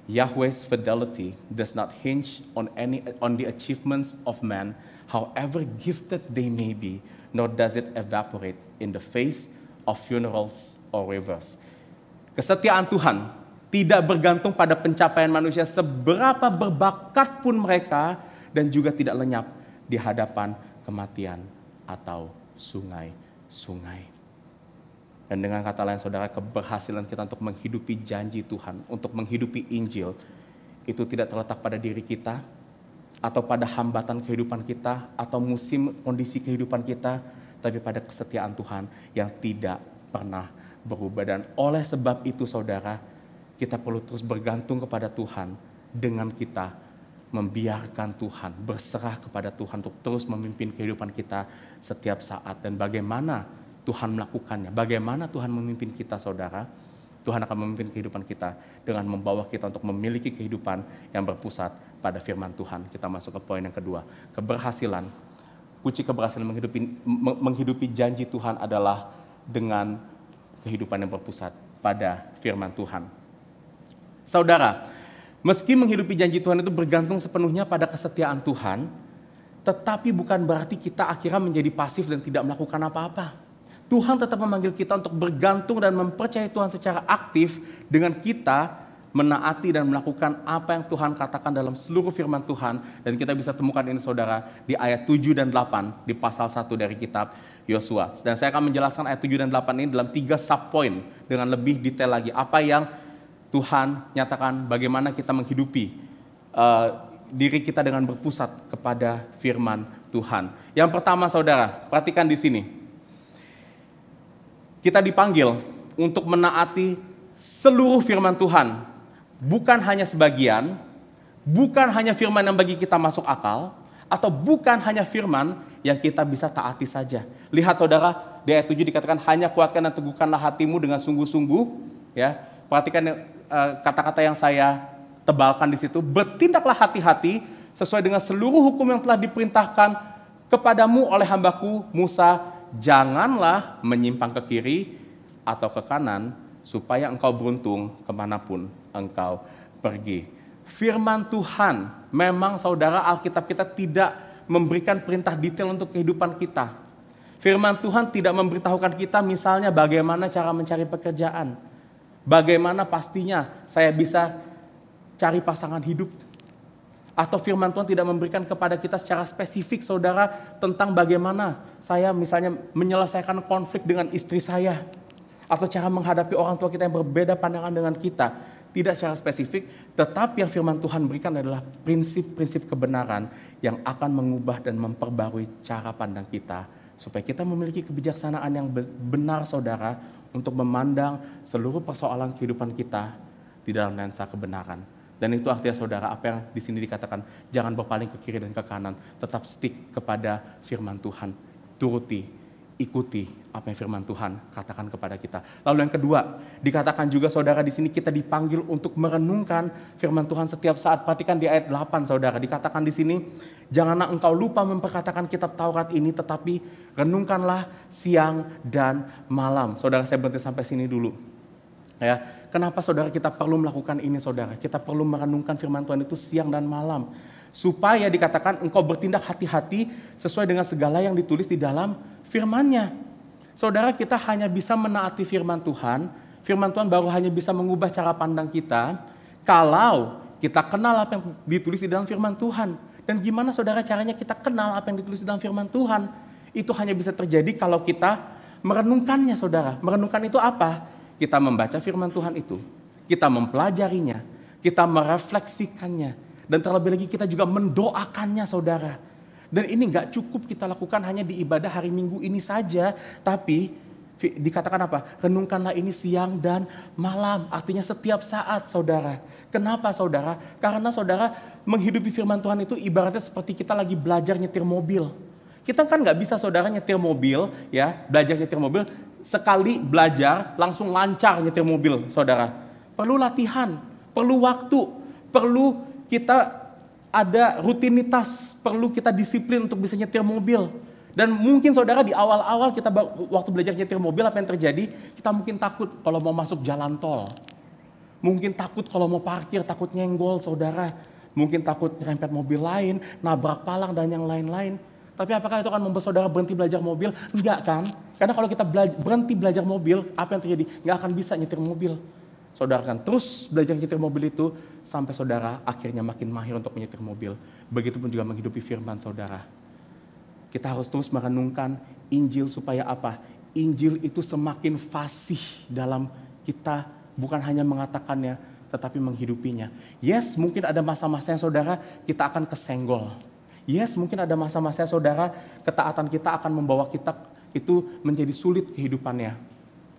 Yahweh's fidelity does not hinge on the achievements of man, however gifted they may be, nor does it evaporate in the face of funerals or rivers. Kesetiaan Tuhan tidak bergantung pada pencapaian manusia seberapa berbakat pun mereka, dan juga tidak lenyap di hadapan kematian atau sungai-sungai. Dan dengan kata lain saudara, keberhasilan kita untuk menghidupi janji Tuhan, untuk menghidupi Injil, itu tidak terletak pada diri kita, atau pada hambatan kehidupan kita, atau musim kondisi kehidupan kita, tapi pada kesetiaan Tuhan yang tidak pernah berubah. Dan oleh sebab itu saudara, kita perlu terus bergantung kepada Tuhan dengan kita membiarkan Tuhan, berserah kepada Tuhan untuk terus memimpin kehidupan kita setiap saat. Dan bagaimana Tuhan melakukannya, bagaimana Tuhan memimpin kita saudara? Tuhan akan memimpin kehidupan kita dengan membawa kita untuk memiliki kehidupan yang berpusat pada firman Tuhan. Kita masuk ke poin yang kedua, keberhasilan. Kunci keberhasilan menghidupi janji Tuhan adalah dengan kehidupan yang berpusat pada firman Tuhan. Saudara, meski menghidupi janji Tuhan itu bergantung sepenuhnya pada kesetiaan Tuhan, tetapi bukan berarti kita akhirnya menjadi pasif dan tidak melakukan apa-apa. Tuhan tetap memanggil kita untuk bergantung dan mempercayai Tuhan secara aktif dengan kita menaati dan melakukan apa yang Tuhan katakan dalam seluruh firman Tuhan. Dan kita bisa temukan ini saudara di ayat 7 dan 8 di pasal 1 dari kitab Yosua. Dan saya akan menjelaskan ayat 7 dan 8 ini dalam 3 subpoint dengan lebih detail lagi. Apa yang Tuhan nyatakan, bagaimana kita menghidupi diri kita dengan berpusat kepada firman Tuhan. Yang pertama saudara, perhatikan di sini. Kita dipanggil untuk menaati seluruh firman Tuhan. Bukan hanya sebagian, bukan hanya firman yang bagi kita masuk akal, atau bukan hanya firman yang kita bisa taati saja. Lihat saudara, di ayat 7 dikatakan, hanya kuatkan dan teguhkanlah hatimu dengan sungguh-sungguh. Ya, perhatikan kata-kata yang saya tebalkan di situ. Bertindaklah hati-hati sesuai dengan seluruh hukum yang telah diperintahkan kepadamu oleh hambaku Musa. Janganlah menyimpang ke kiri atau ke kanan, supaya engkau beruntung kemanapun engkau pergi. Firman Tuhan, memang saudara, Alkitab kita tidak memberikan perintah detail untuk kehidupan kita. Firman Tuhan tidak memberitahukan kita misalnya bagaimana cara mencari pekerjaan, bagaimana pastinya saya bisa cari pasangan hidup. Atau firman Tuhan tidak memberikan kepada kita secara spesifik saudara tentang bagaimana saya misalnya menyelesaikan konflik dengan istri saya. Atau cara menghadapi orang tua kita yang berbeda pandangan dengan kita. Tidak secara spesifik, tetapi yang firman Tuhan berikan adalah prinsip-prinsip kebenaran yang akan mengubah dan memperbarui cara pandang kita. Supaya kita memiliki kebijaksanaan yang benar saudara untuk memandang seluruh persoalan kehidupan kita di dalam lensa kebenaran. Dan itu artinya saudara, apa yang di sini dikatakan, jangan berpaling ke kiri dan ke kanan, tetap stick kepada firman Tuhan, turuti ikuti apa yang firman Tuhan katakan kepada kita. Lalu yang kedua, dikatakan juga saudara di sini kita dipanggil untuk merenungkan firman Tuhan setiap saat. Perhatikan di ayat 8 saudara, dikatakan di sini, janganlah engkau lupa memperkatakan kitab Taurat ini, tetapi renungkanlah siang dan malam. Saudara, saya berhenti sampai sini dulu. Ya, kenapa saudara kita perlu melakukan ini saudara? Kita perlu merenungkan firman Tuhan itu siang dan malam. Supaya dikatakan engkau bertindak hati-hati sesuai dengan segala yang ditulis di dalam firman-Nya. Saudara, kita hanya bisa menaati firman Tuhan baru hanya bisa mengubah cara pandang kita kalau kita kenal apa yang ditulis di dalam firman Tuhan. Dan gimana saudara caranya kita kenal apa yang ditulis di dalam firman Tuhan? Itu hanya bisa terjadi kalau kita merenungkannya saudara. Merenungkan itu apa? Kita membaca firman Tuhan itu, kita mempelajarinya, kita merefleksikannya, dan terlebih lagi kita juga mendoakannya saudara. Dan ini gak cukup kita lakukan hanya di ibadah hari Minggu ini saja, tapi dikatakan apa? Renungkanlah ini siang dan malam, artinya setiap saat saudara. Kenapa saudara? Karena saudara menghidupi firman Tuhan itu ibaratnya seperti kita lagi belajar nyetir mobil. Kita kan gak bisa saudara nyetir mobil, ya belajar nyetir mobil, sekali belajar langsung lancar nyetir mobil saudara. Perlu latihan, perlu waktu, perlu kita ada rutinitas, perlu kita disiplin untuk bisa nyetir mobil. Dan mungkin saudara di awal-awal kita waktu belajar nyetir mobil apa yang terjadi? Kita mungkin takut kalau mau masuk jalan tol. Mungkin takut kalau mau parkir, takut nyenggol saudara. Mungkin takut nyerempet mobil lain, nabrak palang dan yang lain-lain. Tapi apakah itu akan membuat saudara berhenti belajar mobil? Enggak kan? Karena kalau kita berhenti belajar mobil, apa yang terjadi? Enggak akan bisa nyetir mobil. Saudara akan terus belajar nyetir mobil itu sampai saudara akhirnya makin mahir untuk menyetir mobil. Begitupun juga menghidupi firman saudara. Kita harus terus merenungkan Injil supaya apa? Injil itu semakin fasih dalam kita, bukan hanya mengatakannya, tetapi menghidupinya. Yes, mungkin ada masa-masanya saudara kita akan kesenggol. Yes, mungkin ada masa-masanya saudara ketaatan kita akan membawa kita itu menjadi sulit kehidupannya.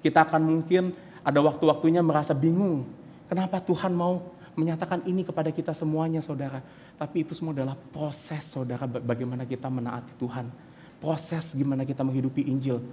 Kita akan mungkin ada waktu-waktunya merasa bingung. Kenapa Tuhan mau menyatakan ini kepada kita semuanya saudara. Tapi itu semua adalah proses saudara bagaimana kita menaati Tuhan. Proses gimana kita menghidupi Injil.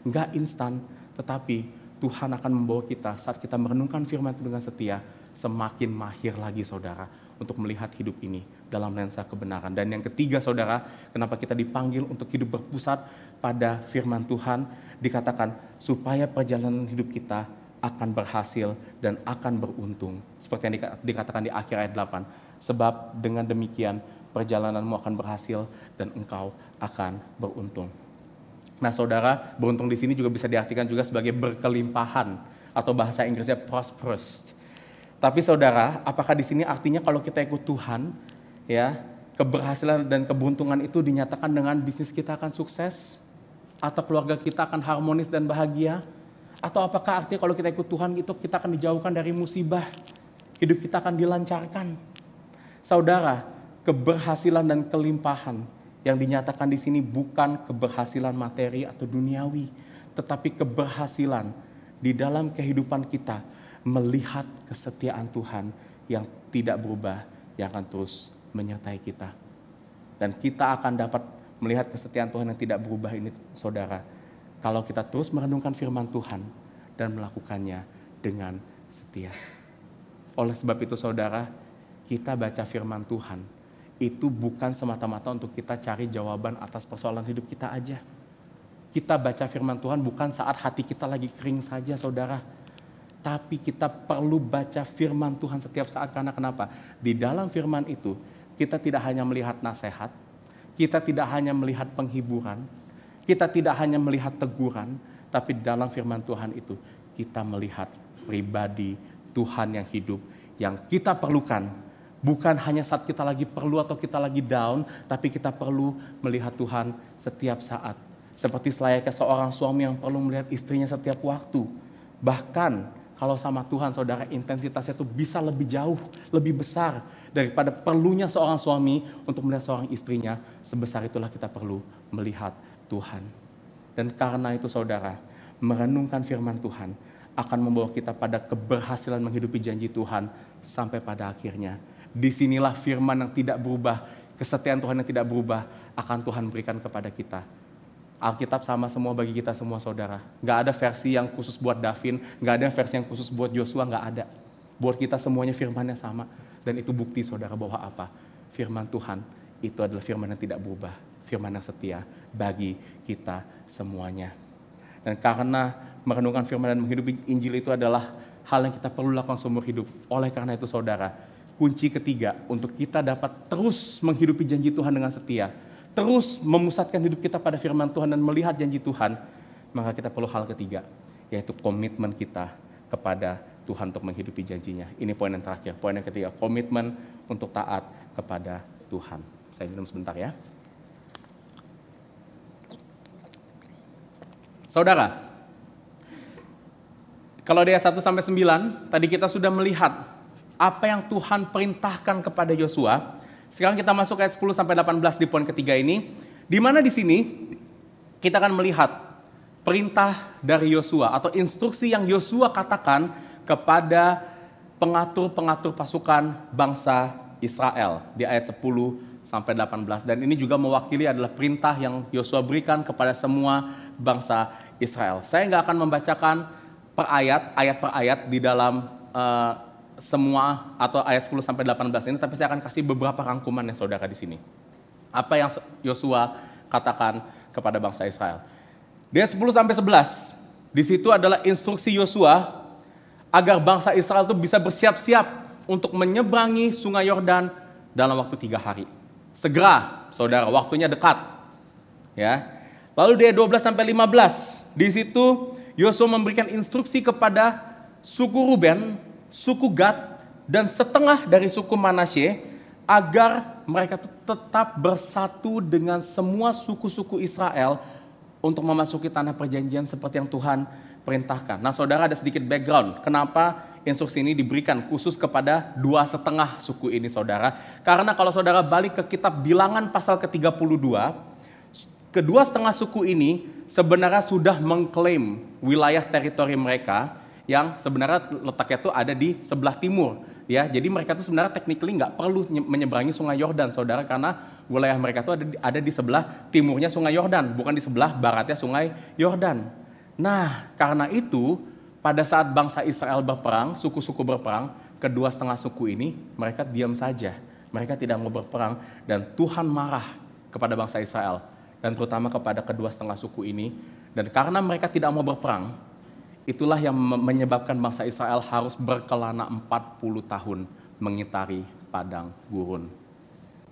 Enggak instan, tetapi Tuhan akan membawa kita saat kita merenungkan firman itu dengan setia. Semakin mahir lagi saudara untuk melihat hidup ini dalam lensa kebenaran. Dan yang ketiga saudara, kenapa kita dipanggil untuk hidup berpusat pada firman Tuhan. Dikatakan supaya perjalanan hidup kita akan berhasil dan akan beruntung. Seperti yang dikatakan di akhir ayat 8. Sebab dengan demikian perjalananmu akan berhasil dan engkau akan beruntung. Nah saudara, beruntung di sini juga bisa diartikan juga sebagai berkelimpahan atau bahasa Inggrisnya prosperous. Tapi saudara, apakah di sini artinya kalau kita ikut Tuhan, ya keberhasilan dan keberuntungan itu dinyatakan dengan bisnis kita akan sukses atau keluarga kita akan harmonis dan bahagia? Atau apakah artinya kalau kita ikut Tuhan itu kita akan dijauhkan dari musibah, hidup kita akan dilancarkan? Saudara, keberhasilan dan kelimpahan yang dinyatakan di sini bukan keberhasilan materi atau duniawi, tetapi keberhasilan di dalam kehidupan kita melihat kesetiaan Tuhan yang tidak berubah, yang akan terus menyertai kita. Dan kita akan dapat melihat kesetiaan Tuhan yang tidak berubah ini saudara, kalau kita terus merenungkan firman Tuhan dan melakukannya dengan setia. Oleh sebab itu saudara, kita baca firman Tuhan itu bukan semata-mata untuk kita cari jawaban atas persoalan hidup kita aja. Kita baca firman Tuhan bukan saat hati kita lagi kering saja saudara. Tapi kita perlu baca firman Tuhan setiap saat. Karena kenapa? Di dalam firman itu kita tidak hanya melihat nasihat, kita tidak hanya melihat penghiburan, kita tidak hanya melihat teguran, tapi dalam firman Tuhan itu kita melihat pribadi Tuhan yang hidup, yang kita perlukan. Bukan hanya saat kita lagi perlu atau kita lagi down, tapi kita perlu melihat Tuhan setiap saat. Seperti selayaknya seorang suami yang perlu melihat istrinya setiap waktu. Bahkan kalau sama Tuhan saudara, intensitasnya itu bisa lebih jauh, lebih besar daripada perlunya seorang suami untuk melihat seorang istrinya. Sebesar itulah kita perlu melihat Tuhan. Dan karena itu saudara, merenungkan firman Tuhan akan membawa kita pada keberhasilan menghidupi janji Tuhan sampai pada akhirnya. Disinilah firman yang tidak berubah, kesetiaan Tuhan yang tidak berubah akan Tuhan berikan kepada kita. Alkitab sama semua bagi kita semua saudara. Gak ada versi yang khusus buat Davin, gak ada versi yang khusus buat Joshua, gak ada. Buat kita semuanya firman-Nya sama. Dan itu bukti saudara bahwa apa? Firman Tuhan itu adalah firman yang tidak berubah. Firman yang setia bagi kita semuanya. Dan karena merenungkan firman dan menghidupi Injil itu adalah hal yang kita perlu lakukan seumur hidup. Oleh karena itu saudara, kunci ketiga untuk kita dapat terus menghidupi janji Tuhan dengan setia, terus memusatkan hidup kita pada firman Tuhan dan melihat janji Tuhan, maka kita perlu hal ketiga, yaitu komitmen kita kepada Tuhan untuk menghidupi janjinya. Ini poin yang terakhir, poin yang ketiga, komitmen untuk taat kepada Tuhan. Saya minum sebentar ya. Saudara, kalau di ayat 1-9, tadi kita sudah melihat apa yang Tuhan perintahkan kepada Yosua. Sekarang kita masuk ayat 10-18 di poin ketiga ini, di mana di sini kita akan melihat perintah dari Yosua atau instruksi yang Yosua katakan kepada pengatur-pengatur pasukan bangsa Israel di ayat 10-18. Dan ini juga mewakili adalah perintah yang Yosua berikan kepada semua bangsa Israel. Saya nggak akan membacakan per ayat per ayat di dalam semua atau ayat 10-18 ini, tapi saya akan kasih beberapa rangkuman ya saudara di sini. Apa yang Yosua katakan kepada bangsa Israel. Di ayat 10-11, di situ adalah instruksi Yosua agar bangsa Israel itu bisa bersiap-siap untuk menyeberangi sungai Yordan dalam waktu 3 hari. Segera, saudara, waktunya dekat. Ya. Lalu di ayat 12-15, di situ Yosua memberikan instruksi kepada suku Ruben, suku Gad, dan setengah dari suku Manasye agar mereka tetap bersatu dengan semua suku-suku Israel untuk memasuki tanah perjanjian seperti yang Tuhan perintahkan. Nah saudara, ada sedikit background kenapa instruksi ini diberikan khusus kepada 2,5 suku ini saudara. Karena kalau saudara balik ke kitab Bilangan pasal ke-32, kedua setengah suku ini sebenarnya sudah mengklaim wilayah teritori mereka yang sebenarnya letaknya itu ada di sebelah timur. Ya, jadi mereka itu sebenarnya technically nggak perlu menyeberangi sungai Yordan, saudara, karena wilayah mereka itu ada di sebelah timurnya sungai Yordan, bukan di sebelah baratnya sungai Yordan. Nah, karena itu pada saat bangsa Israel berperang, suku-suku berperang, kedua setengah suku ini mereka diam saja, mereka tidak mau berperang, dan Tuhan marah kepada bangsa Israel dan terutama kepada kedua setengah suku ini. Dan karena mereka tidak mau berperang, itulah yang menyebabkan bangsa Israel harus berkelana 40 tahun mengitari padang gurun.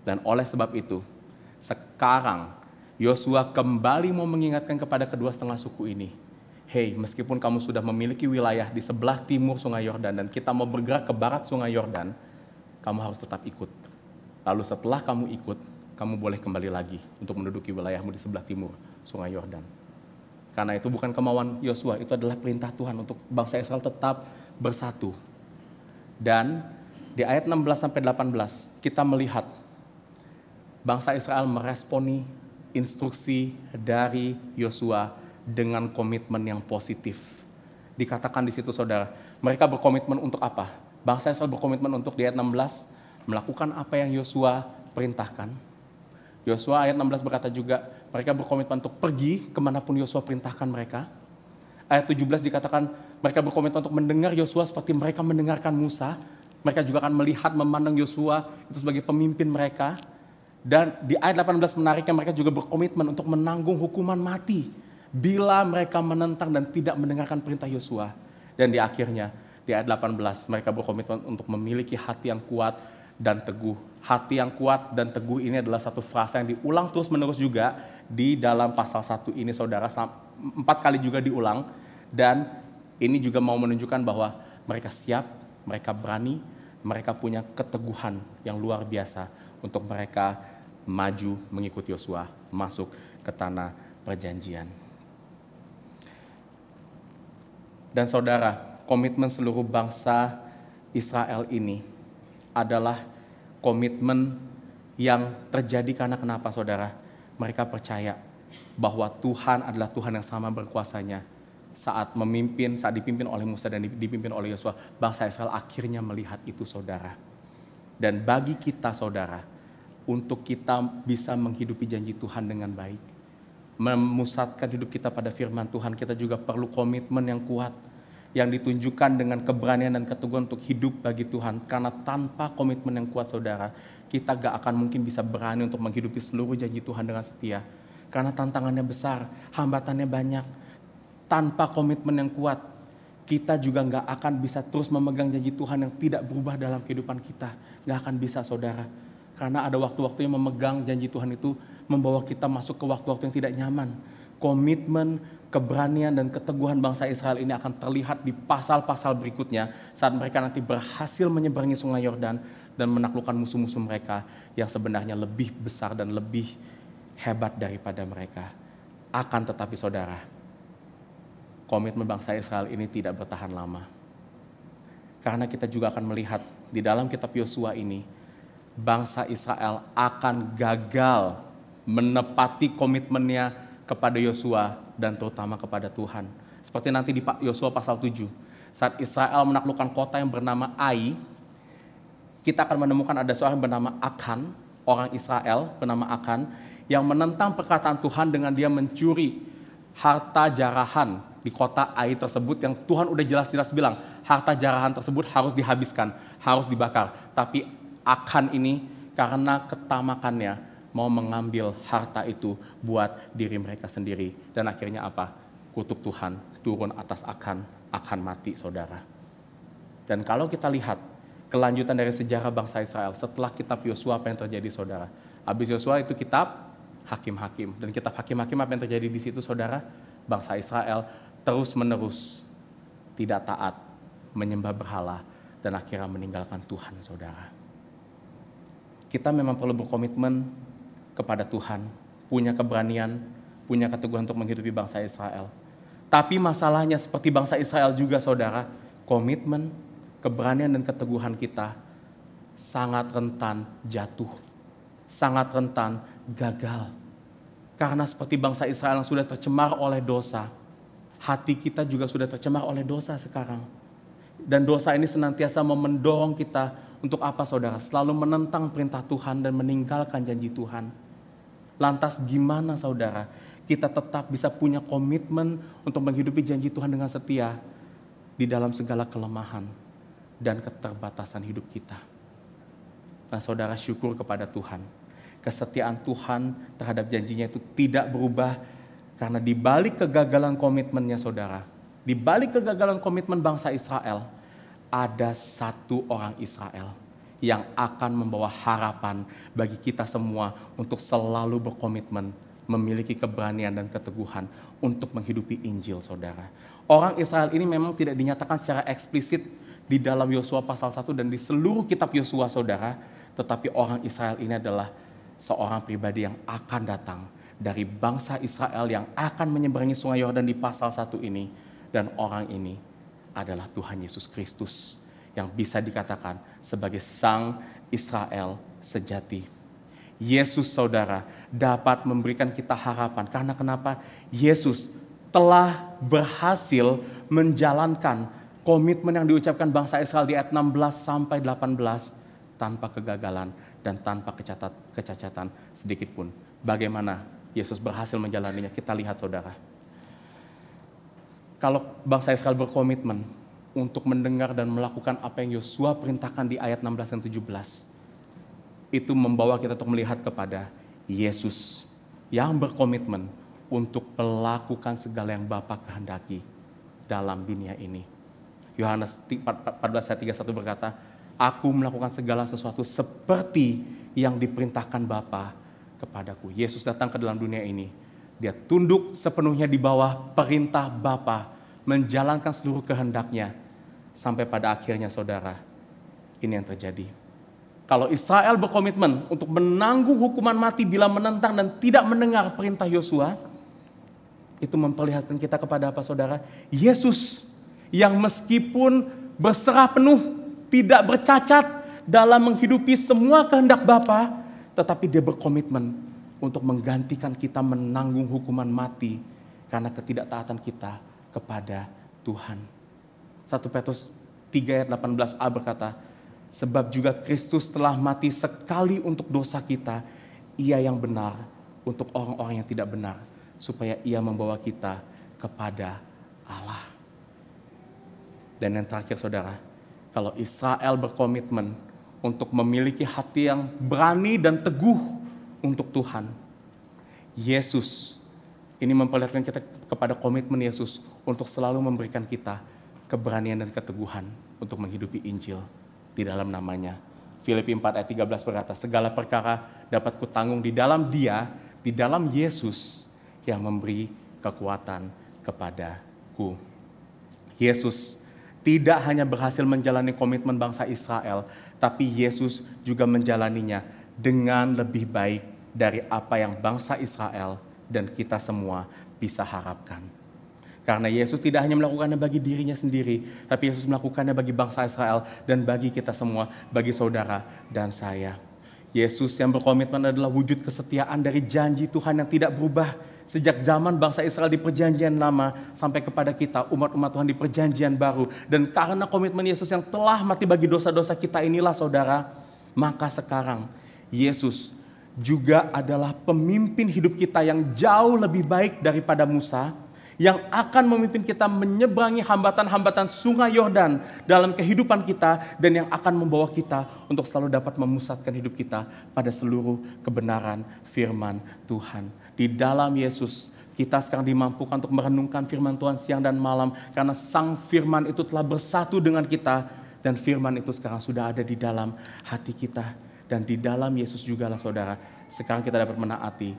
Dan oleh sebab itu, sekarang Yosua kembali mau mengingatkan kepada kedua setengah suku ini, hey, meskipun kamu sudah memiliki wilayah di sebelah timur sungai Yordan dan kita mau bergerak ke barat sungai Yordan, kamu harus tetap ikut. Lalu setelah kamu ikut, kamu boleh kembali lagi untuk menduduki wilayahmu di sebelah timur sungai Yordan. Karena itu bukan kemauan Yosua, itu adalah perintah Tuhan untuk bangsa Israel tetap bersatu. Dan di ayat 16-18 kita melihat bangsa Israel meresponi instruksi dari Yosua dengan komitmen yang positif. Dikatakan di situ saudara, mereka berkomitmen untuk apa? Bangsa Israel berkomitmen untuk di ayat 16 melakukan apa yang Yosua perintahkan. Yosua ayat 16 berkata juga, mereka berkomitmen untuk pergi kemanapun Yosua perintahkan mereka. Ayat 17 dikatakan, mereka berkomitmen untuk mendengar Yosua seperti mereka mendengarkan Musa. Mereka juga akan melihat, memandang Yosua itu sebagai pemimpin mereka. Dan di ayat 18 menariknya, mereka juga berkomitmen untuk menanggung hukuman mati bila mereka menentang dan tidak mendengarkan perintah Yosua. Dan di akhirnya, di ayat 18, mereka berkomitmen untuk memiliki hati yang kuat dan teguh. Hati yang kuat dan teguh ini adalah satu frasa yang diulang terus-menerus juga di dalam pasal 1 ini saudara, 4 kali juga diulang. Dan ini juga mau menunjukkan bahwa mereka siap, mereka berani, mereka punya keteguhan yang luar biasa untuk mereka maju mengikuti Yosua masuk ke tanah perjanjian. Dan saudara, komitmen seluruh bangsa Israel ini adalah komitmen yang terjadi karena kenapa saudara? Mereka percaya bahwa Tuhan adalah Tuhan yang sama berkuasanya. Saat dipimpin oleh Musa dan dipimpin oleh Yosua, bangsa Israel akhirnya melihat itu saudara. Dan bagi kita saudara, untuk kita bisa menghidupi janji Tuhan dengan baik, memusatkan hidup kita pada firman Tuhan, kita juga perlu komitmen yang kuat, yang ditunjukkan dengan keberanian dan keteguhan untuk hidup bagi Tuhan. Karena tanpa komitmen yang kuat saudara, kita gak akan mungkin bisa berani untuk menghidupi seluruh janji Tuhan dengan setia. Karena tantangannya besar, hambatannya banyak. Tanpa komitmen yang kuat, kita juga gak akan bisa terus memegang janji Tuhan yang tidak berubah dalam kehidupan kita. Gak akan bisa saudara. Karena ada waktu-waktu yang memegang janji Tuhan itu membawa kita masuk ke waktu-waktu yang tidak nyaman. Komitmen, keberanian, dan keteguhan bangsa Israel ini akan terlihat di pasal-pasal berikutnya saat mereka nanti berhasil menyeberangi sungai Yordan dan menaklukkan musuh-musuh mereka yang sebenarnya lebih besar dan lebih hebat daripada mereka. Akan tetapi saudara, komitmen bangsa Israel ini tidak bertahan lama. Karena kita juga akan melihat di dalam kitab Yosua ini, bangsa Israel akan gagal menepati komitmennya kepada Yosua dan terutama kepada Tuhan. Seperti nanti di Yosua pasal 7, saat Israel menaklukkan kota yang bernama Ai, kita akan menemukan ada seorang bernama Akan, orang Israel bernama Akan, yang menentang perkataan Tuhan dengan dia mencuri harta jarahan di kota Ai tersebut yang Tuhan udah jelas-jelas bilang, harta jarahan tersebut harus dihabiskan, harus dibakar. Tapi Akan ini karena ketamakannya mau mengambil harta itu buat diri mereka sendiri. Dan akhirnya apa? Kutuk Tuhan turun atas Akan mati saudara. Dan kalau kita lihat kelanjutan dari sejarah bangsa Israel setelah kitab Yosua, apa yang terjadi saudara? Habis Yosua itu kitab Hakim-Hakim. Dan kitab Hakim-Hakim apa yang terjadi di situ saudara? Bangsa Israel terus menerus tidak taat, menyembah berhala, dan akhirnya meninggalkan Tuhan saudara. Kita memang perlu berkomitmen kepada Tuhan, punya keberanian, punya keteguhan untuk menghidupi bangsa Israel. Tapi masalahnya seperti bangsa Israel juga saudara, komitmen, keberanian dan keteguhan kita sangat rentan jatuh, sangat rentan gagal. Karena seperti bangsa Israel yang sudah tercemar oleh dosa, hati kita juga sudah tercemar oleh dosa sekarang. Dan dosa ini senantiasa mendorong kita untuk apa saudara? Selalu menentang perintah Tuhan dan meninggalkan janji Tuhan. Lantas gimana saudara? Kita tetap bisa punya komitmen untuk menghidupi janji Tuhan dengan setia di dalam segala kelemahan dan keterbatasan hidup kita. Nah saudara, syukur kepada Tuhan. Kesetiaan Tuhan terhadap janjinya itu tidak berubah karena di balik kegagalan komitmennya saudara, di balik kegagalan komitmen bangsa Israel, ada satu orang Israel yang akan membawa harapan bagi kita semua untuk selalu berkomitmen, memiliki keberanian dan keteguhan untuk menghidupi Injil saudara. Orang Israel ini memang tidak dinyatakan secara eksplisit di dalam Yosua pasal 1 dan di seluruh kitab Yosua saudara, tetapi orang Israel ini adalah seorang pribadi yang akan datang dari bangsa Israel yang akan menyeberangi sungai Yordan di pasal 1 ini. Dan orang ini adalah Tuhan Yesus Kristus yang bisa dikatakan sebagai Sang Israel sejati. Yesus saudara dapat memberikan kita harapan. Karena kenapa? Yesus telah berhasil menjalankan komitmen yang diucapkan bangsa Israel di ayat 16 sampai 18 tanpa kegagalan dan tanpa kecacatan sedikit pun. Bagaimana Yesus berhasil menjalaninya? Kita lihat saudara. Kalau bangsa Israel berkomitmen untuk mendengar dan melakukan apa yang Yosua perintahkan di ayat 16 dan 17, itu membawa kita untuk melihat kepada Yesus yang berkomitmen untuk melakukan segala yang Bapa kehendaki dalam dunia ini. Yohanes 14 ayat 31 berkata, Aku melakukan segala sesuatu seperti yang diperintahkan Bapa kepadaku. Yesus datang ke dalam dunia ini. Dia tunduk sepenuhnya di bawah perintah Bapa, menjalankan seluruh kehendaknya. Sampai pada akhirnya saudara, ini yang terjadi. Kalau Israel berkomitmen untuk menanggung hukuman mati bila menentang dan tidak mendengar perintah Yosua, itu memperlihatkan kita kepada apa saudara? Yesus yang meskipun berserah penuh, tidak bercacat dalam menghidupi semua kehendak Bapa, tetapi dia berkomitmen untuk menggantikan kita menanggung hukuman mati karena ketidaktaatan kita kepada Tuhan. 1 Petrus 3 ayat 18a berkata, sebab juga Kristus telah mati sekali untuk dosa kita, ia yang benar untuk orang-orang yang tidak benar, supaya ia membawa kita kepada Allah. Dan yang terakhir saudara, kalau Israel berkomitmen untuk memiliki hati yang berani dan teguh untuk Tuhan, Yesus ini memperlihatkan kita kepada komitmen Yesus untuk selalu memberikan kita keberanian dan keteguhan untuk menghidupi Injil di dalam namanya. Filipi 4 ayat 13 berkata, segala perkara dapat kutanggung di dalam Dia, di dalam Yesus yang memberi kekuatan kepadaku. Yesus tidak hanya berhasil menjalani komitmen bangsa Israel, tapi Yesus juga menjalaninya dengan lebih baik dari apa yang bangsa Israel dan kita semua bisa harapkan. Karena Yesus tidak hanya melakukannya bagi dirinya sendiri, tapi Yesus melakukannya bagi bangsa Israel dan bagi kita semua, bagi saudara dan saya. Yesus yang berkomitmen adalah wujud kesetiaan dari janji Tuhan yang tidak berubah sejak zaman bangsa Israel di perjanjian lama sampai kepada kita umat-umat Tuhan di perjanjian baru. Dan karena komitmen Yesus yang telah mati bagi dosa-dosa kita inilah saudara, maka sekarang Yesus juga adalah pemimpin hidup kita yang jauh lebih baik daripada Musa, yang akan memimpin kita menyeberangi hambatan-hambatan sungai Yordan dalam kehidupan kita, dan yang akan membawa kita untuk selalu dapat memusatkan hidup kita pada seluruh kebenaran firman Tuhan. Di dalam Yesus kita sekarang dimampukan untuk merenungkan firman Tuhan siang dan malam, karena sang firman itu telah bersatu dengan kita, dan firman itu sekarang sudah ada di dalam hati kita. Dan di dalam Yesus jugalah saudara, sekarang kita dapat menaati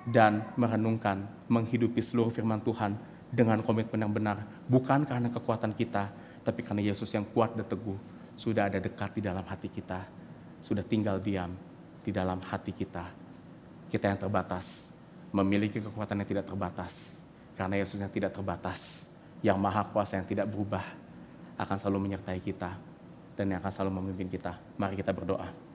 dan merenungkan, menghidupi seluruh firman Tuhan dengan komitmen yang benar. Bukan karena kekuatan kita, tapi karena Yesus yang kuat dan teguh sudah ada dekat di dalam hati kita, sudah tinggal diam di dalam hati kita. Kita yang terbatas memiliki kekuatan yang tidak terbatas, karena Yesus yang tidak terbatas, yang maha kuasa, yang tidak berubah, akan selalu menyertai kita dan yang akan selalu memimpin kita. Mari kita berdoa.